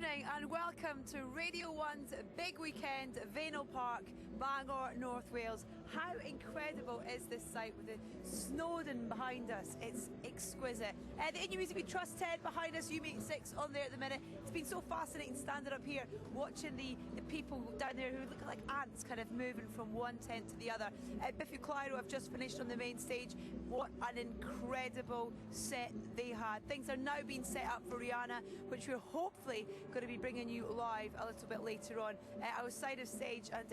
evening and welcome to Radio 1's big weekend, Vale Park, Bangor, North Wales. How incredible is this site with the Snowdon behind us? It's exquisite. The In Your Music We Trust tent behind us, you make 6 on there at the minute. It's been so fascinating standing up here watching the people down there who look like ants kind of moving from one tent to the other. Biffy Clyro have just finished on the main stage. What an incredible set they had. Things are now being set up for Rihanna, which we're hopefully going to be bringing you live a little bit later on. I was side of stage and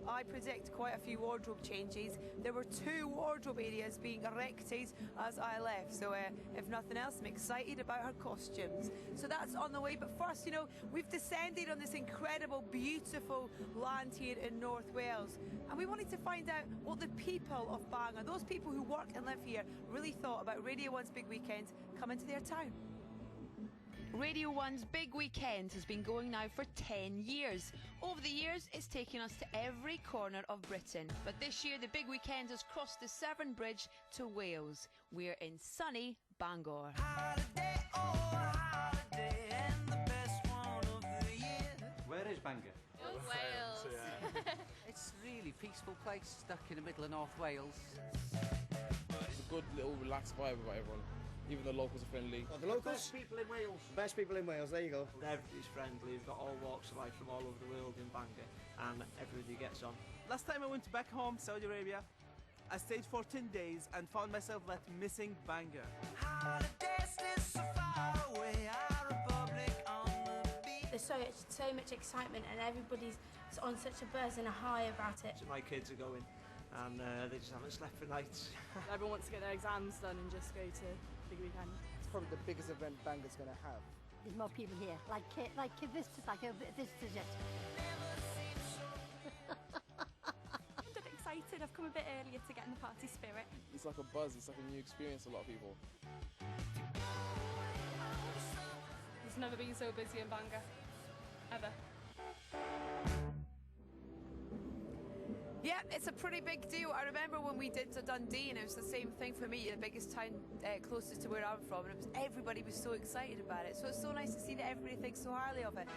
I predict quite a few wardrobe changes. There were 2 wardrobe areas being erected as I left, so if nothing else, I'm excited about her costumes. So that's on the way, but first, you know, we've descended on this incredible, beautiful land here in North Wales, and we wanted to find out what the people of Bangor, those people who work and live here, really thought about Radio 1's big weekend coming to their town. Radio 1's Big Weekend has been going now for 10 years. Over the years, it's taken us to every corner of Britain. But this year, the Big Weekend has crossed the Severn Bridge to Wales. We're in sunny Bangor. Holiday, oh, holiday, and the best one of the year. Where is Bangor? Wales. Yeah. It's a really peaceful place, stuck in the middle of North Wales. It's a good little relaxed vibe about everyone. Even the locals are friendly. Oh, the locals? Best people in Wales. Best people in Wales, there you go. Everybody's friendly, we've got all walks of life from all over the world in Bangor, and everybody gets on. Last time I went back home, Saudi Arabia, I stayed for 10 days and found myself missing Bangor. Holidays live so far away, our republic on the beach. There's so much excitement and everybody's on such a buzz and a high about it. So my kids are going, and they just haven't slept for nights. Everyone wants to get their exams done and just go to Big Weekend. It's probably the biggest event Bangor's going to have. There's more people here, like visitors, like visitors yet. I'm a bit excited. I've come a bit earlier to get in the party spirit. It's like a buzz, it's like a new experience for a lot of people. There's never been so busy in Bangor, ever. Yeah, it's a pretty big deal. I remember when we did to Dundee and it was the same thing for me, the biggest town closest to where I'm from, and everybody was so excited about it. So it's so nice to see that everybody thinks so highly of it.